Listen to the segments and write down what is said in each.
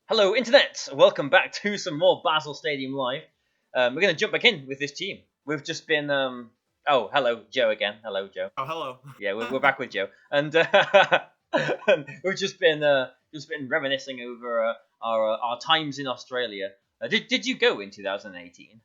Hello, Internet! Welcome back to some more Bazzle Stadium Live. We're going to jump back in with this team. We've just been... Oh, hello, Joe again. Hello, Joe. Oh, hello. Yeah, we're back with Joe. And, and we've just been reminiscing over our times in Australia. Did you go in 2018?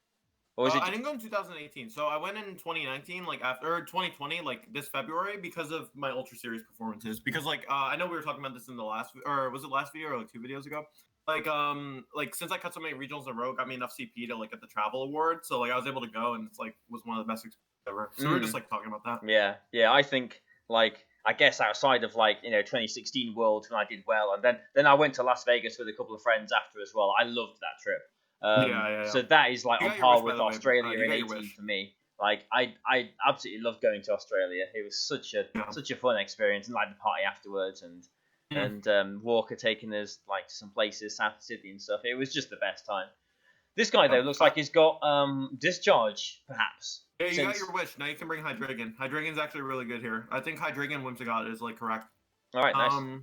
Or was it... I didn't go in 2018, so I went in 2019, like after 2020, like this February, because of my Ultra Series performances. Because I know we were talking about this in the last, or was it last video or like 2 videos ago? Like since I cut so many regionals in a row, got me enough CP to like get the travel award. So like I was able to go, and it's like was one of the best experiences ever. So we were just like talking about that. Yeah. I think I guess outside of 2016 Worlds when I did well, and then I went to Las Vegas with a couple of friends after as well. I loved that trip. Yeah. So that is like You on got your wish, par by with the way. Australia You in got your 18 wish. for me. Like I absolutely loved going to Australia. It was such a fun experience, and like the party afterwards, and Walker taking us like to some places, South City and stuff. It was just the best time. This guy though looks like he's got discharge, perhaps. Yeah, you got your wish. Now you can bring Hydreigon. Hydreigon's actually really good here. I think Hydreigon Whimsicott is like correct. All right, nice.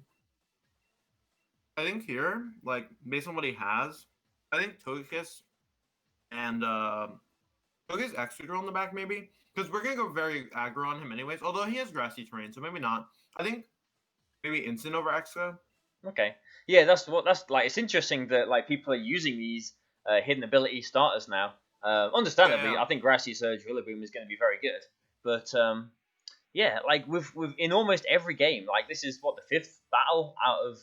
I think here, like based on what he has, I think Togekiss and Togekiss Excadrill on the back maybe, because we're gonna go very aggro on him anyways. Although he has grassy terrain, so maybe not. I think maybe Instant over Exca. Okay, yeah, that's like. It's interesting that like people are using these hidden ability starters now. Understandably, Yeah. I think Grassy Surge Rillaboom is going to be very good, but yeah, like with in almost every game, like this is what the 5th battle out of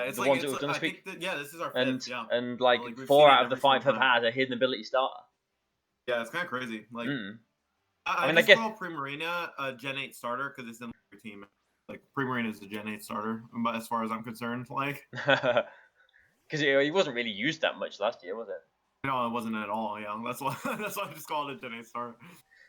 It's the like, ones that we've done I this week. think that, this is our 5th. and Yeah, and like we've 4 seen it out of the every 5 single have time. had a hidden ability starter. Yeah, it's kind of crazy. Like I I mean, I just guess call Primarina a Gen 8 starter because it's in your team. Like Primarina is a Gen 8 starter, but as far as I'm concerned, like because he wasn't really used that much last year, was it? no, it wasn't at all. Yeah, that's why I just called it Gen 8 starter.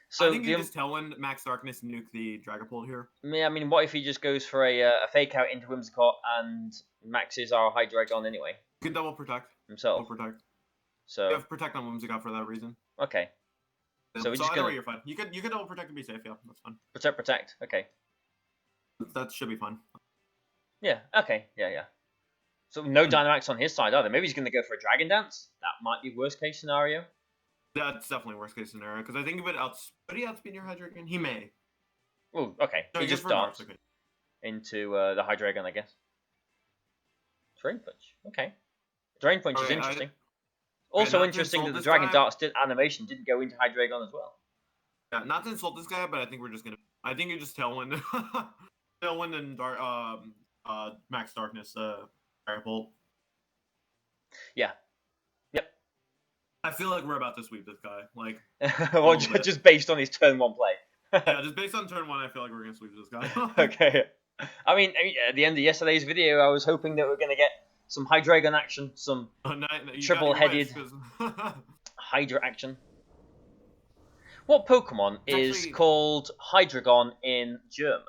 So I think you just Tailwind Max Darkness nuke the Dragapult here. I mean, what if he just goes for a fake out into Whimsicott and maxes our Hydreigon anyway? You can double protect himself. Double protect. So you have protect on Whimsicott for that reason. Okay. So we're just gonna. You're fine. You could double protect to be safe. Yeah, that's fine. Protect. Okay. That should be fine. Yeah. Okay. Yeah. So no Dynamax on his side either. Maybe he's gonna go for a Dragon Dance. That might be worst case scenario. That's definitely worst case scenario because I think if it would he outspeed your Hydreigon? He may. Oh, okay. No, he just darts into the Hydreigon, I guess. Drain Punch. Okay. Drain Punch is interesting. Also interesting that the Dragon Darts animation didn't go into Hydreigon as well. Yeah, not to insult this guy, but I think we're just gonna. I think you just Tailwind, Tailwind and Max Darkness, Firebolt. Yeah. Yep. I feel like we're about to sweep this guy. Like, well, just based on his turn 1 play. Yeah, just based on turn 1, I feel like we're gonna sweep this guy. Okay. I mean, at the end of yesterday's video, I was hoping that we're gonna get some Hydreigon action, some triple-headed Hydra action. What Pokemon is called Hydreigon in German?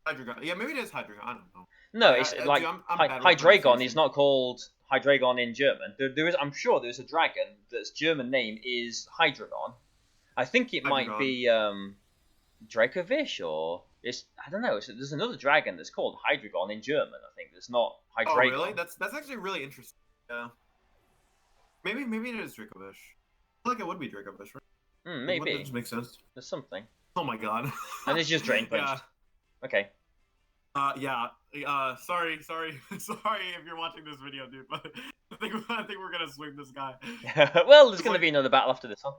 Hydreigon. Yeah, maybe it is Hydreigon. I don't know. No, it's like Hydreigon is not called Hydreigon in German. I'm sure there's a dragon that's German name is Hydreigon. I think it might be Dracovish or I don't know. There's another dragon that's called Hydreigon in German. I think there's not Hydreigon. Oh really? That's actually really interesting. Yeah. Maybe it is Dracovish. I feel like it would be Dracovish, right? Maybe. That just makes sense. There's something. Oh my god. And it's just Drain Punch. Yeah. Okay. Yeah. Sorry if you're watching this video, dude, but I think we're gonna sweep this guy. Well, there's gonna be another battle after this, huh?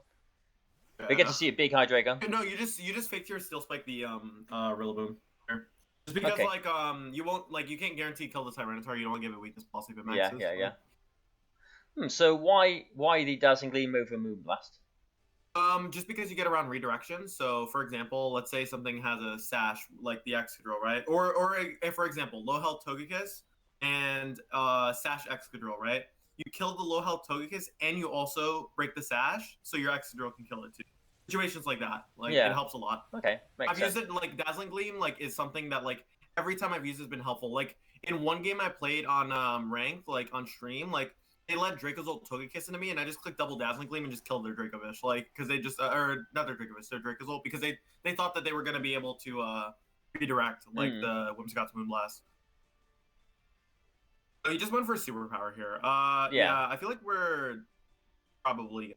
Yeah. We get to see a big Hydreigon. No, you just fake your Steel Spike the Rillaboom. Just because you won't you can't guarantee kill the Tyranitar. You don't want to give it weakness policy if it maxes. Yeah. So why the Dazzling Gleam over Moonblast? Just because you get around redirection. So, for example, let's say something has a sash like the Excadrill, right? Or for example, low health Togekiss and sash Excadrill, right? You kill the low health Togekiss and you also break the sash, so your Excadrill can kill it too. Situations like that, it helps a lot. Okay, makes sense. I've used it Dazzling Gleam, is something that every time I've used it has been helpful. Like in one game I played on ranked, on stream, they let Dracozolt Togekiss into me, and I just clicked double Dazzling Gleam and just killed their Dracovish, because they just or not their Dracovish, their Dracozolt, because they thought that they were gonna be able to redirect the Whimsicott's Moonblast. Oh, you just went for superpower here. Yeah, I feel like we're probably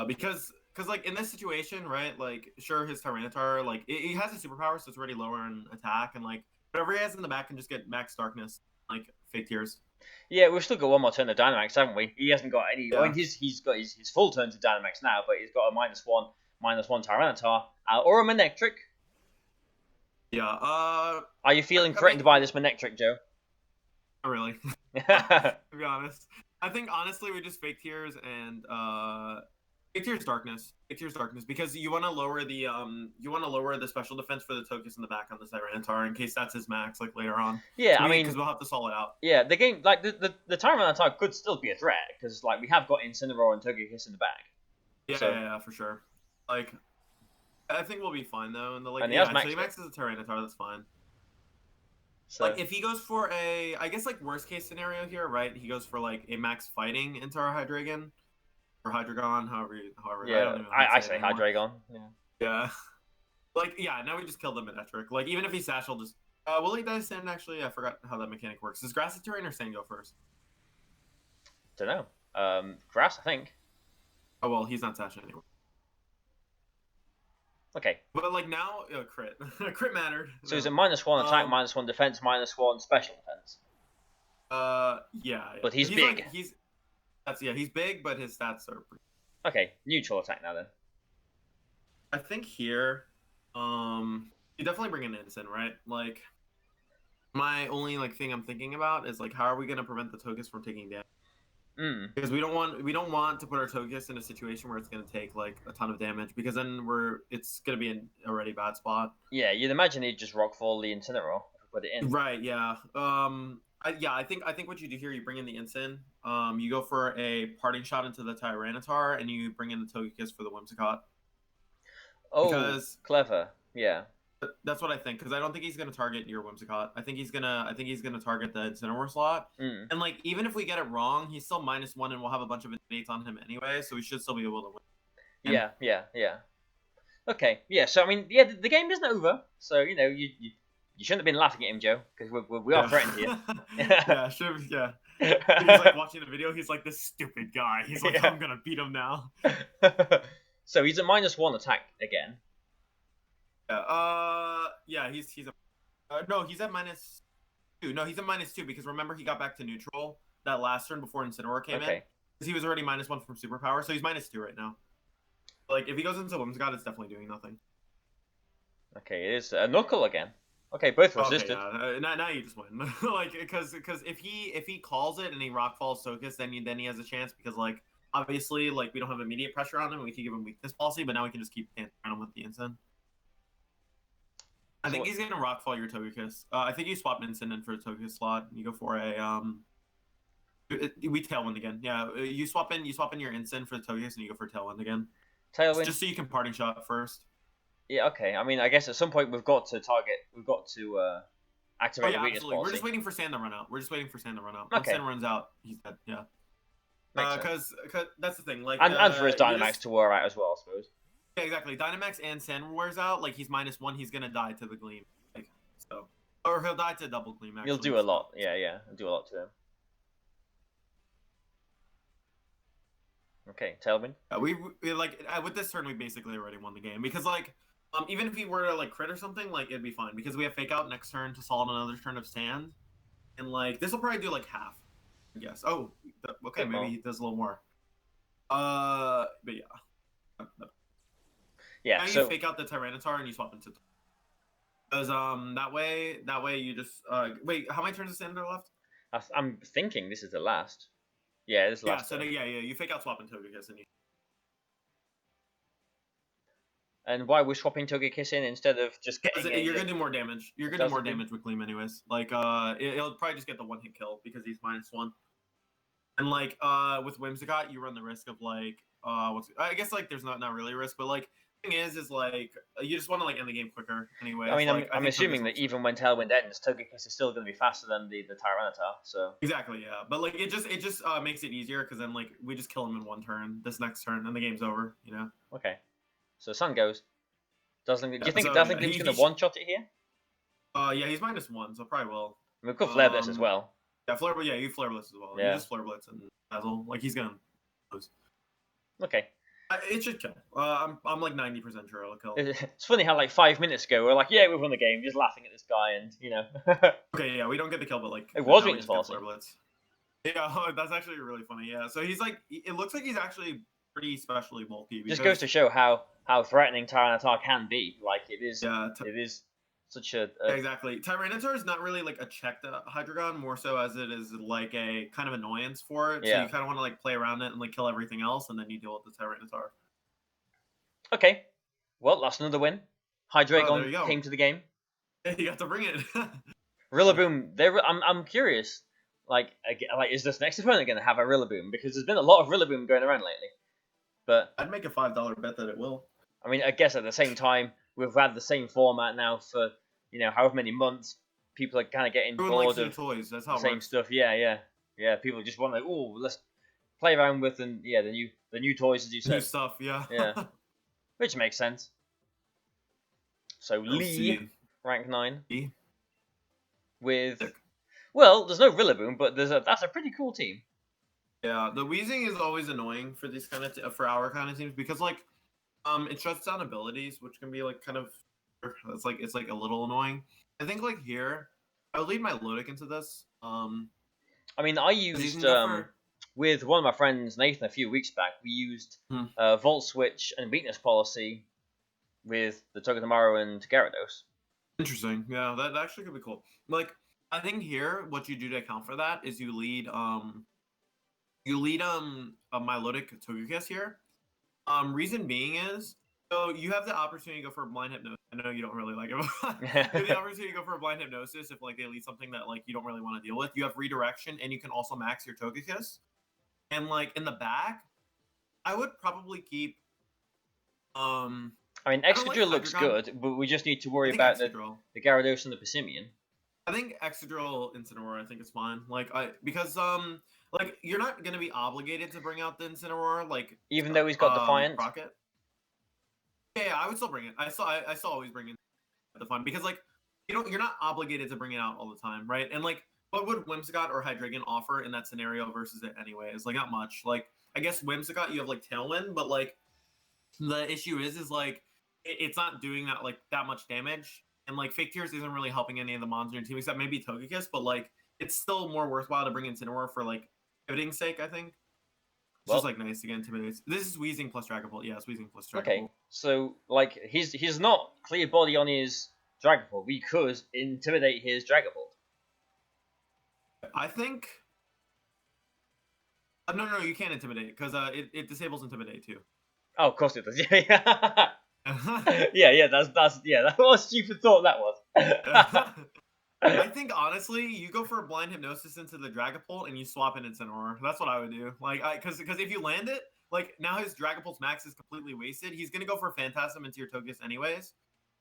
because like in this situation, right? Like, sure, his Tyranitar, like he has a superpower, so it's already lower in attack, and like whatever he has in the back can just get max darkness, like fake tears. Yeah, we've still got one more turn of Dynamax, haven't we? He hasn't got any. Yeah. I mean, he's got his full turns of Dynamax now, but he's got a -1 Tyranitar, or a Manectric. Yeah. Are you feeling threatened by this Manectric, Joe? Not really. To be honest, I think honestly we just fake tears and fake tears darkness, because you want to lower the special defense for the Tokus in the back on the Tyranitar in case that's his max like later on. Yeah, I mean, because we'll have to solve it out. Yeah, the game like the Tyranitar could still be a threat because like we have got Incineroar and Togekiss in the back. Yeah, so, yeah, for sure. Like, I think we'll be fine though. And the like, and yeah, so he maxes a Tyranitar. That's fine. So, like if he goes for I guess like worst case scenario here, right? He goes for like a max fighting into our Hydreigon or Hydreigon, however. Yeah, I say Hydreigon. Yeah. Yeah. Like yeah, now we just killed the Manectric. Like even if he Sash, will just will he die Sand? Actually, I forgot how that mechanic works. Does Grassy Terrain or Sand go first? Don't know. Grass, I think. Oh well, he's not Sash anyway. Okay. But like now, crit. Crit mattered. So is it -1 attack, -1 defense, -1 special defense? Yeah. But he's big. Like, he's big, but his stats are pretty... Okay, neutral attack now then. I think here, you definitely bring an Ensign, right? Like, my only like thing I'm thinking about is like, how are we gonna prevent the Tokus from taking damage? Because we don't want to put our Tokus in a situation where it's gonna take like a ton of damage, because then it's gonna be in a already bad spot. Yeah, you'd imagine he'd just rockfall the Incineroar if we put it in. Right. Yeah. I think what you do here, you bring in the Ensign. You go for a parting shot into the Tyranitar, and you bring in the Togekiss for the Whimsicott. Oh, because, clever. Yeah. That's what I think, because I don't think he's gonna target your Whimsicott. I think he's gonna target the Incineroar slot. And like even if we get it wrong, he's still -1, and we'll have a bunch of invades on him anyway, so we should still be able to win. Yeah. Okay, yeah. So I mean, yeah, the game isn't over. So you know, you shouldn't have been laughing at him, Joe, because we are threatened here. Yeah, sure. Yeah. He's like watching the video. He's like, this stupid guy. He's like, I'm gonna beat him now. So he's at -1 attack again. Yeah, he's no, he's at -2. No, he's at -2 because remember he got back to neutral that last turn before Incineroar came in. Because he was already -1 from superpower, so he's -2 right now. Like if he goes into Whimsicott, it's definitely doing nothing. Okay, it is a Knuckle again. Okay, both resisted. Okay, yeah. Now you just win. Like because if he calls it and he rock falls Tokus, then he has a chance, because like obviously like we don't have immediate pressure on him. We can give him weakness policy, but now we can just keep trying him with the Ensign. I think he's gonna rockfall your Togekiss. I think you swap Ensign in for the Togekiss slot. You go for a we Tailwind again. Yeah, you swap in your Ensign for the Togekiss, and you go for Tailwind again. Tailwind. Just so you can parting shot first. Yeah. Okay. I mean, I guess at some point we've got to activate the weakness policy. We're just waiting for Sand to run out. When Sand runs out, he's dead. Yeah. Because that's the thing. Like and for his Dynamax to wear out as well, I suppose. Yeah, exactly. Dynamax and Sand wears out. Like he's -1, he's gonna die to the Gleam. Like so, or he'll die to double Gleam. Actually. He'll do a lot. Yeah. He'll do a lot to him. Okay, Tailwind. We like with this turn we basically already won the game, because like even if he were to like crit or something, like it'd be fine, because we have Fake Out next turn to solve another turn of Sand, and like this will probably do like half, I guess. Oh, okay, maybe he does a little more. But yeah. Yeah. Now so you Fake Out the Tyranitar and you swap into. Because that way you just wait. How many turns of Sand are left? I'm thinking this is the last. Yeah, this is the last. So you Fake Out swap into Togekiss, and you. And why we're swapping Togekiss in instead of just getting? You're gonna do more damage. You're gonna do more damage with Gleam anyways. Like it'll probably just get the one-hit kill because he's -1. And like with Whimsicott, you run the risk of like I guess like there's not really a risk, but like the thing is like you just want to like end the game quicker anyway. I mean, like, I'm assuming that even when Tailwind ends, Togekiss is still going to be faster than the Tyranitar. So exactly, yeah. But like it just makes it easier, because then like we just kill him in one turn, this next turn, and the game's over. You know. Okay. So Sun goes. Do you think Dazzling Gleam's going to one-shot it here? Yeah, he's -1, so probably will. we could Flare Blitz as well. Yeah, Flare Blitz. Yeah, you Flare Blitz as well. Yeah. You just Flare Blitz and Bazzle. Like he's gonna lose. Okay. It should kill. I'm like 90% sure it'll kill. It's funny how like 5 minutes ago we're like, yeah, we've won the game, just laughing at this guy, and you know. Okay, yeah, we don't get the kill, but like it was weakness policy. Yeah, that's actually really funny. Yeah, so he's like, it looks like he's actually pretty specially bulky. Just goes to show how threatening Tyranitar can be. Like it is. Yeah. It is such a. Yeah, exactly. Tyranitar is not really like a checked Hydreigon, more so as it is like a kind of annoyance for it. Yeah. So you kind of want to like play around it and like kill everything else, and then you deal with the Tyranitar. Okay, well that's another win. Hydreigon came to the game. Yeah, you got to bring it. Rillaboom. I'm curious. Like is this next opponent going to have a Rillaboom? Because there's been a lot of Rillaboom going around lately. But I'd make a $5 bet that it will. I mean, I guess at the same time, we've had the same format now for, however many months. People are kind of getting bored of toys. That's how the same stuff. Yeah. People just want to, let's play around with the new toys, as you said. New stuff, yeah. Yeah, which makes sense. So Lee, rank 9, with, well, there's no Rillaboom, but that's a pretty cool team. Yeah, the Weezing is always annoying for these kind of for our kind of teams because like, it shuts down abilities, which can be like kind of, it's like a little annoying. I think like here, I would lead my Lodic into this. I mean, I used with one of my friends, Nathan, a few weeks back. We used Volt Switch and Weakness Policy with the Togedemaru and Gyarados. Interesting. Yeah, that actually could be cool. Like, I think here, what you do to account for that is you lead Milotic Togekiss here. Reason being is, so you have the opportunity to go for a blind hypnosis. I know you don't really like it, but you have the opportunity to go for a blind hypnosis if like they lead something that like you don't really want to deal with. You have redirection, and you can also max your Togekiss. And like in the back, I would probably keep. I mean, Excadrill looks good, but we just need to worry about the Gyarados and the Passimian. I think Excadrill Incineroar, I think it's fine. Because like you're not gonna be obligated to bring out the Incineroar, like even though he's got Defiant. Rocket. Yeah, I would still bring it. I still always bring in Defiant because like you're not obligated to bring it out all the time, right? And like what would Whimsicott or Hydreigon offer in that scenario versus it anyway? Is like not much. Like I guess Whimsicott you have like Tailwind, but like the issue is like it's not doing that much damage. And like Fake Tears isn't really helping any of the monsters in your team except maybe Togekiss, but like it's still more worthwhile to bring in Incineroar for like pivoting's sake, I think. It's just like nice to get intimidated. This is Weezing plus Dragapult. Yeah, it's Weezing plus Dragapult. Okay, so like he's not clear body on his Dragapult. We could intimidate his Dragapult. I think. No, you can't intimidate because it disables intimidate too. Oh, of course it does. Yeah. That was a stupid thought that was. I think honestly, you go for a blind hypnosis into the Dragapult and you swap in Incineroar. That's what I would do. Like, because if you land it, like now his Dragapult's max is completely wasted. He's gonna go for Phantasm into your Togekiss anyways.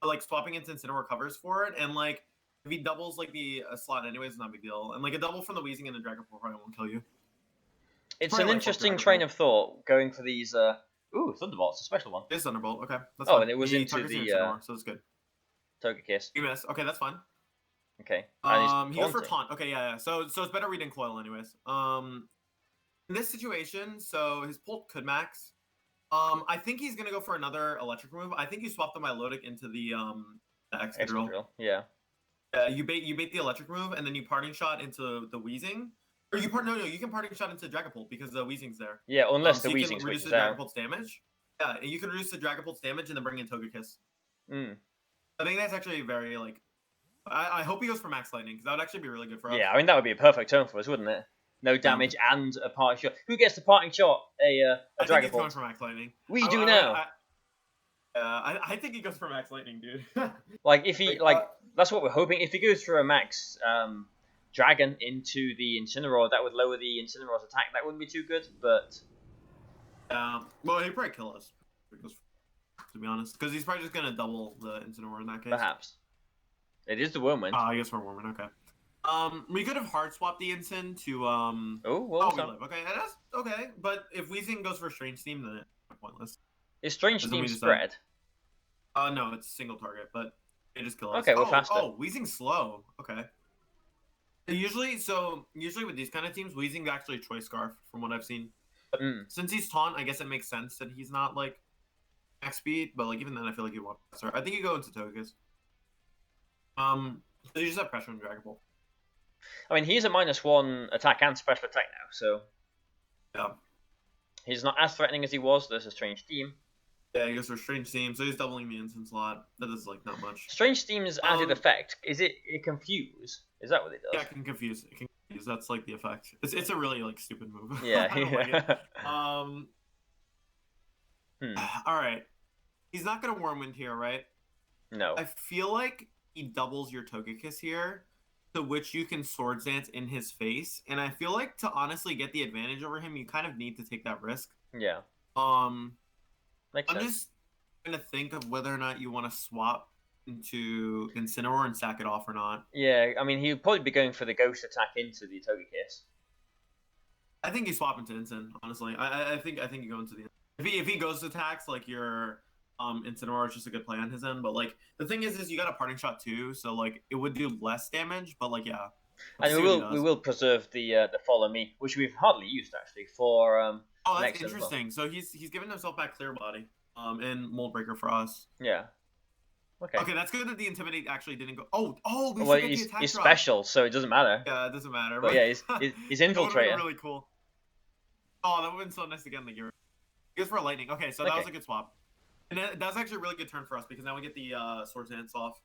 But like swapping into Incineroar covers for it, and like if he doubles like the slot anyways, it's not a big deal. And like a double from the Weezing and the Dragapult probably won't kill you. It's an interesting train of thought going for these. Thunderbolt's a special one. It's Thunderbolt. Okay, that's fine. And it was into the so it's good. Togekiss. You miss. Okay, that's fine. Okay. He goes for taunt. Okay, yeah. So it's better reading coil anyways. In this situation, so his Pult could max. I think he's gonna go for another electric move. I think you swap the Milotic into the Excadrill. Yeah. You bait the electric move and then you parting shot into the Weezing. Or you can parting shot into Dragapult because the Weezing's there. Yeah, unless the Weezing switches out. Dragapult's damage. Yeah, and you can reduce the Dragapult's damage and then bring in Togekiss. I think that's actually very like. I hope he goes for Max Lightning because that would actually be really good for us. Yeah, I mean that would be a perfect turn for us, wouldn't it? No damage and a parting shot. Who gets the parting shot? A Dragapult. I think he's going for Max Lightning. We do now. I think he goes for Max Lightning, dude. Like if he that's what we're hoping. If he goes for a Max Dragon into the Incineroar, that would lower the Incineroar's attack. That wouldn't be too good, but well, he'd probably kill us. To be honest, because he's probably just gonna double the Incineroar in that case. Perhaps. It is the Wormwind. I guess we're Wormwind. Okay. We could have hard swapped the Incin to we live. Okay, that's okay. But if Weezing goes for Strange Steam, then it's pointless. Is Strange Steam spread? No, it's single target, but it just kills us. Okay, we're faster. Oh, Weezing's slow. Okay. Usually with these kind of teams, Weezing's actually Choice Scarf from what I've seen. But since he's taunt, I guess it makes sense that he's not like max speed. But like even then, I feel like he won't. Sorry, I think you go into Togekiss. So you just have pressure on Dragon Ball. I mean, he's a -1 attack and special attack now, so yeah, he's not as threatening as he was. There's a Strange Steam. Yeah, he goes for Strange Steam, so he's doubling the instant slot. That is like not much. Strange Steam's added effect, is it confuse? Is that what it does? Yeah, it can confuse. It can confuse. That's like the effect. It's a really like stupid move. Yeah. I don't like it. All right. He's not gonna Wormwind here, right? No. I feel like he doubles your Togekiss here, to which you can Swords Dance in his face, and I feel like to honestly get the advantage over him, you kind of need to take that risk. Yeah. I'm just gonna think of whether or not you want to swap into Incineroar and sack it off or not. Yeah, I mean he'd probably be going for the Ghost attack into the Togekiss. I think you swap into Incin, honestly. I think you go into the if he goes to attacks, like your Incineroar is just a good play on his end. But like the thing is you got a Parting Shot too, so like it would do less damage, but like yeah. And we will preserve the Follow Me, which we've hardly used actually for oh, that's interesting. So he's given himself back Clear Body, and Mold Breaker for us. Yeah. Okay. Okay, that's good that the Intimidate actually didn't go. Oh, we well, forget the attack he's drop. Special, so it doesn't matter. Yeah, it doesn't matter. But yeah, he's Infiltrator. That would really cool. Oh, that would have been so nice to get in the gear. He goes for a Lightning. Okay, so that was a good swap. And that's actually a really good turn for us because now we get the Swords Dance off.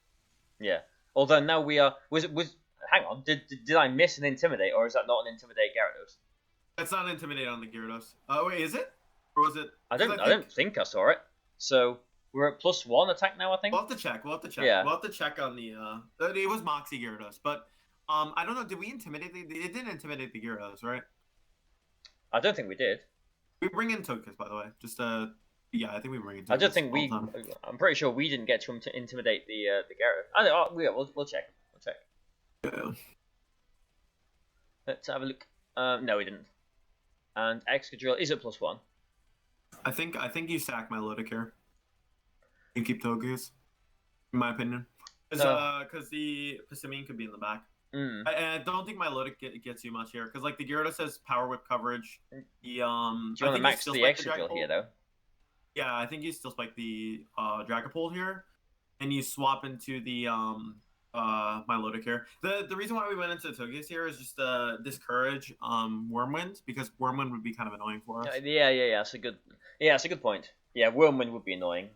Yeah. Although now we are hang on, did I miss an Intimidate, or is that not an Intimidate Gyarados? That's not an Intimidate on the Gyarados. Wait, is it? Or was it? I don't think I saw it. So we're at +1 attack now, I think. We'll have to check. Yeah. We'll have to check on the it was Moxie Gyarados, but I don't know, did we intimidate it didn't intimidate the Gyarados, right? I don't think we did. We bring in Togekiss, by the way. Just yeah, I think we bring in Togekiss. I don't think I'm pretty sure we didn't get to intimidate the Gyarados. We'll check. Yeah. Let's have a look. No, we didn't. And Excadrill is at +1. I think you sack my Milotic here. You keep Togekiss, in my opinion, because the Passimian could be in the back. I don't think my Milotic gets you much here because like the Gyarados has Power Whip coverage. Do you want to max the Excadrill here though? Yeah, I think you still spike the Dragapult here, and you swap into the Milotic here. The reason why we went into Togekiss here is just discourage Wormwind, because Wormwind would be kind of annoying for us. Yeah. That's a good point. Yeah, Wormwind would be annoying.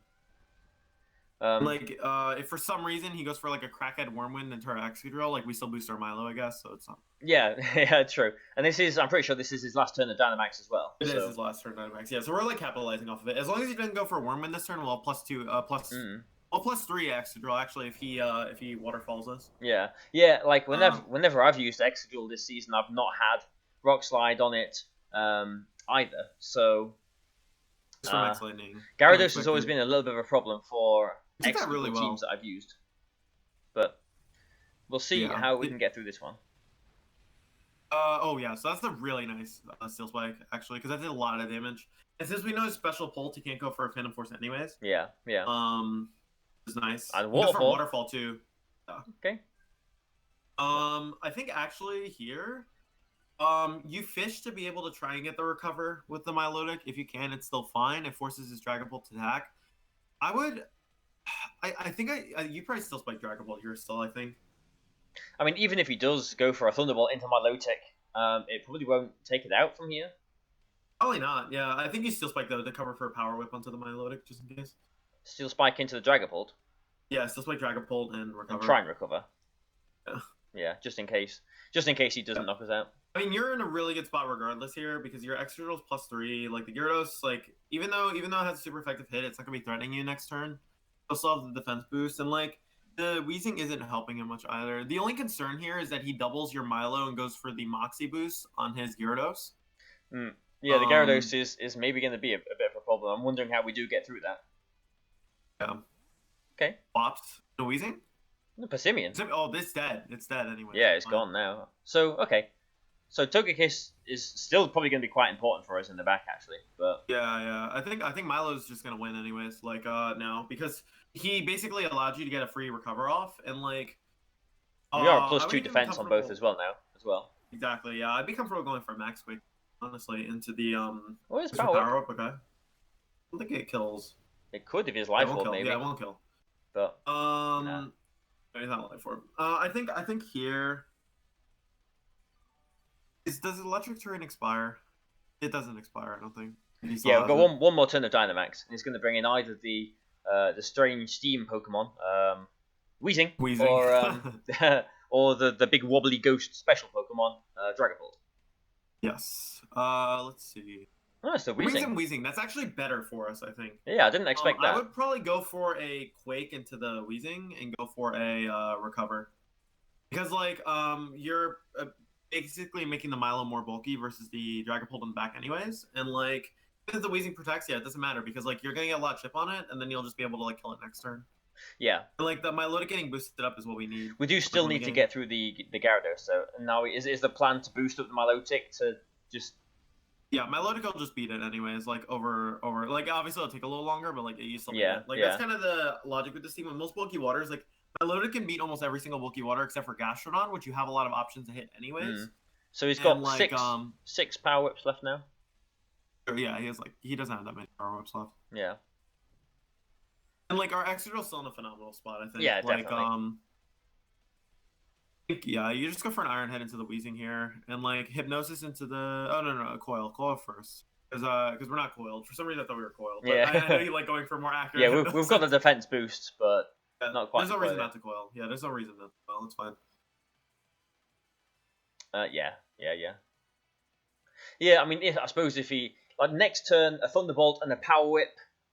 If for some reason he goes for like a Crackhead Wormwind into our Excadrill, like we still boost our Milo, I guess. So it's not. Yeah, true. And I'm pretty sure this is his last turn of Dynamax as well. It is his last turn of Dynamax. Yeah, so we're like capitalizing off of it. As long as he doesn't go for Wormwind this turn, we'll have +2, +3 Excadrill actually if he waterfalls us. Yeah. Like whenever I've used Excadrill this season, I've not had Rock Slide on it either. So Gyarados has always been a little bit of a problem for Excadrill teams that I've used. But we'll see how we can get through this one. So that's a really nice Steel Spike actually, because that did a lot of damage. And since we know his special Pult, he can't go for a Phantom Force anyways. Yeah. It's nice. And Waterfall too. Yeah. Okay. I think actually here, you fish to be able to try and get the recover with the Milotic. If you can, it's still fine. It forces his Dragapult to attack. I think you probably still spike Dragapult here still, I think. I mean, even if he does go for a Thunderbolt into Milotic, it probably won't take it out from here. Probably not, yeah. I think you still spike the cover for a Power Whip onto the Milotic, just in case. Steel Spike into the Dragapult? Yeah, still spike Dragapult and recover. And try and recover. Yeah. Yeah, just in case. Just in case he doesn't knock us out. I mean, you're in a really good spot regardless here, because your Excadrill's +3. Like, the Gyarados, like, even though it has a super effective hit, it's not going to be threatening you next turn. You'll still have the defense boost, and, like, the Weezing isn't helping him much either. The only concern here is that he doubles your Milo and goes for the Moxie boost on his Gyarados. Yeah, the Gyarados is maybe going to be a bit of a problem. I'm wondering how we do get through that. Yeah. Okay. Flops. No Weezing? The Passimian. Oh, it's dead. It's dead anyway. Yeah, it's gone now. So, okay. So Togekiss is still probably going to be quite important for us in the back, actually. But yeah. I think Milo's just going to win anyways. Like, now, because he basically allowed you to get a free recover off, and like, We are plus I would 2 even be defense on both comfortable- as well. Exactly. Yeah, I'd be comfortable going for max quick, honestly, into the What is just for power up? power up. Okay. I don't think it kills. It could if it's It life won't orb, kill. maybe. Yeah, it won't kill. But nah. It's not life orb. I think here does electric terrain expire? It doesn't expire. I don't think. Yeah, we've got one more turn of Dynamax, and it's going to bring in either the strange steam Pokemon, Weezing, or the big wobbly ghost special Pokemon, Dragapult. Yes. Let's see. Oh, it's the Weezing. Weezing. That's actually better for us, I think. Yeah, I didn't expect that. I would probably go for a Quake into the Weezing and go for a Recover, because like you're basically making the Milo more bulky versus the Dragapult in the back anyways, and like because the Weezing protects, yeah, it doesn't matter because like you're gonna get a lot of chip on it, and then you'll just be able to like kill it next turn. Yeah. And, like the Milotic getting boosted up is what we need. We do still need to get through the Gyarados, so now is the plan to boost up the Milotic to just. Yeah, Milotic will just beat it anyways, like over like obviously it'll take a little longer, but like you still beat it. Like that's kind of the logic with this team. With most bulky waters, like Milotic can beat almost every single bulky water except for Gastrodon, which you have a lot of options to hit anyways. So he's got like, six power whips left now. Yeah, he doesn't have that many power whips left. Yeah. And like our Excadrill's still in a phenomenal spot, I think. Yeah, like, definitely. Yeah, you just go for an Iron Head into the Weezing here, and like Hypnosis into the. Oh no, Coil first, because we're not coiled. For some reason, I thought we were coiled. But yeah, I know you like going for more accurate. Yeah, we've got the defense boost, but not quite. There's no reason not to coil. Yeah, there's no reason not to coil. It's fine. Yeah. I mean, I suppose if he like next turn a Thunderbolt and a Power Whip,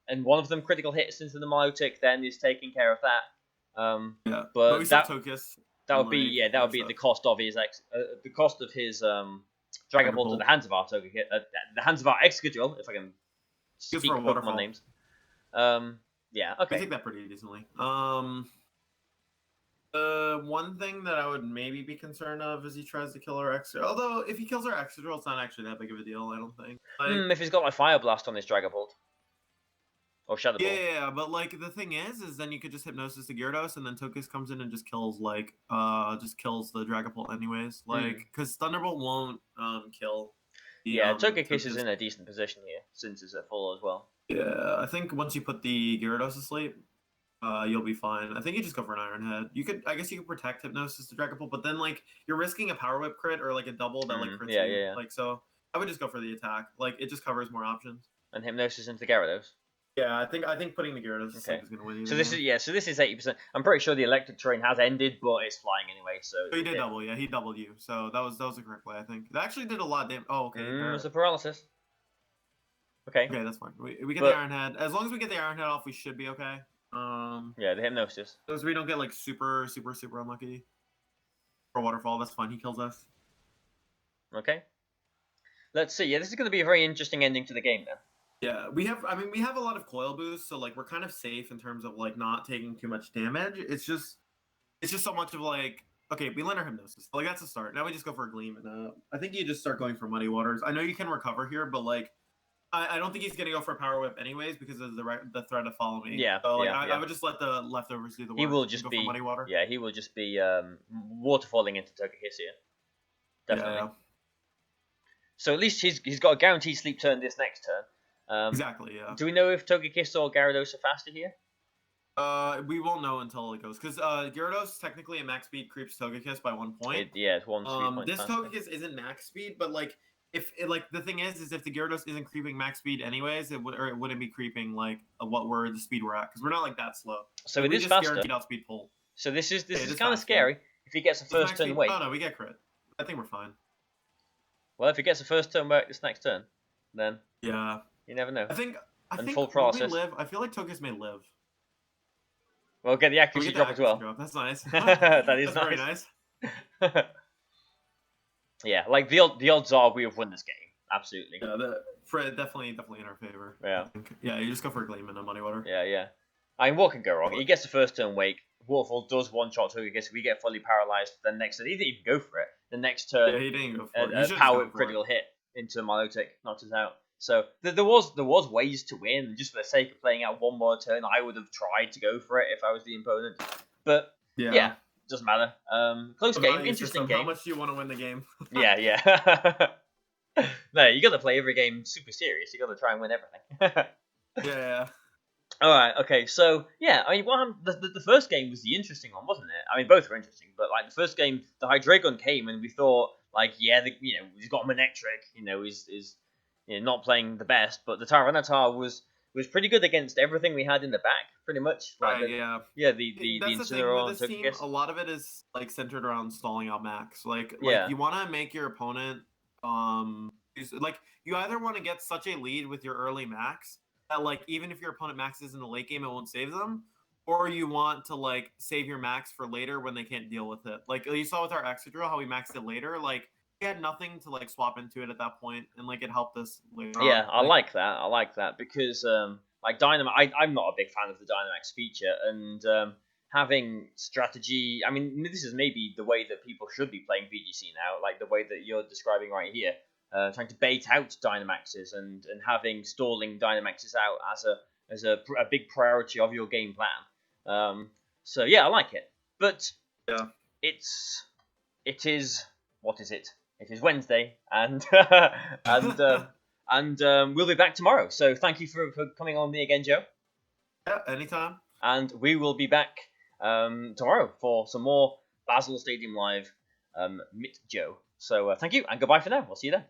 and one of them critical hits into the Milotic, then he's taking care of that. Yeah, but we still Togekiss. That would be at the cost of his Dragapult at the hands of our Togekiss, the hands of our Excadrill, if I can speak Pokemon names. Yeah, okay. We take that pretty decently. One thing that I would maybe be concerned of is he tries to kill our Excadrill. Although if he kills our Excadrill, it's not actually that big of a deal. I don't think. If he's got like Fire Blast on his Dragapult. Or Shadow Ball. Yeah, but like the thing is then you could just Hypnosis the Gyarados, and then Togekiss comes in and just kills the Dragapult anyways. Like because Thunderbolt won't kill. Togekiss is in a decent position here since it's at full as well. Yeah, I think once you put the Gyarados asleep, you'll be fine. I think you just go for an Iron Head. I guess you could protect Hypnosis to Dragapult, but then like you're risking a Power Whip crit or like a double that like crits you. Yeah. Like so, I would just go for the attack. Like it just covers more options. And Hypnosis into the Gyarados. Yeah, I think putting the Gyarados is going to win. So this is 80%. I'm pretty sure the electric terrain has ended, but it's flying anyway. So he did double. Yeah, he doubled you. So that was a correct play. I think it actually did a lot of damage. Oh, okay. It was a paralysis. Okay, that's fine. We get the Iron Head. As long as we get the Iron Head off, we should be okay. Yeah, the Hypnosis. As we don't get like super unlucky. For Waterfall, that's fine. He kills us. Okay. Let's see. Yeah, this is going to be a very interesting ending to the game then. Yeah, we have a lot of coil boosts, so like we're kind of safe in terms of like not taking too much damage. It's just so much of like, okay, we land our Hypnosis. Like that's a start. Now we just go for a Gleam, and I think you just start going for Muddy Waters. I know you can recover here, but like I don't think he's gonna go for a Power Whip anyways because of the threat to follow me. Yeah. So like, I would just let the leftovers do the work. He will just be Muddy Water. Yeah, he will just be waterfalling into Togekiss here. Definitely. Yeah. So at least he's got a guaranteed sleep turn this next turn. Exactly, yeah. Do we know if Togekiss or Gyarados are faster here? We won't know until it goes, because Gyarados technically at max speed creeps Togekiss by 1 point. It's 1 speed point. This Togekiss isn't max speed, but like if the thing is if the Gyarados isn't creeping max speed anyways, it wouldn't be creeping like the speed we're at, because we're not like that slow. So it is faster. Outspeed pull. So this is kind of scary. If he gets a first turn wake. Oh no, we get crit. I think we're fine. Well, if he gets a first turn wake this next turn, then yeah. You never know. I think full process. I feel like Togekiss may live. Well, get the accuracy drop as well. Drop. That's nice. That is very nice. Yeah, like the odds are we have won this game. Absolutely. Yeah, definitely in our favor. Yeah. Yeah, you just go for a Gleam and a Muddy Water. Yeah. I mean, what can go wrong? He gets the first turn wake. Waterfall does one-shot Togekiss. We get fully paralyzed. Then next turn, he didn't even go for it. The next turn, he didn't go for it. A power critical hit into Milotic knocked us out. So there was ways to win. Just for the sake of playing out one more turn, I would have tried to go for it if I was the opponent. But yeah. doesn't matter. Close game, interesting game. How much do you want to win the game? Yeah. No, you got to play every game super serious. You got to try and win everything. Yeah. All right. Okay. So yeah, I mean, the first game was the interesting one, wasn't it? I mean, both were interesting, but like the first game, the Hydreigon came, and we thought like, yeah, he's got Manectric, is not playing the best, but the Tyranitar was pretty good against everything we had in the back, pretty much. Like yeah. The That's the thing with this team. Togekiss. A lot of it is like centered around stalling out Max. Like you want to make your opponent like you either want to get such a lead with your early Max that like even if your opponent maxes in the late game, it won't save them, or you want to like save your Max for later when they can't deal with it. Like you saw with our Excadrill, how we maxed it later. Like we had nothing to like swap into it at that point, and like it helped us later on. I like that because like Dynamax, I'm not a big fan of the Dynamax feature, and having strategy. I mean, this is maybe the way that people should be playing VGC now, like the way that you're describing right here. Trying to bait out Dynamaxes and having stalling Dynamaxes out as a big priority of your game plan. So yeah, I like it. But yeah, it is what is it? It is Wednesday, and and we'll be back tomorrow. So thank you for coming on me again, Joe. Yeah, anytime. And we will be back tomorrow for some more Bazzle Stadium Live. Mit Joe. So thank you and goodbye for now. We'll see you then.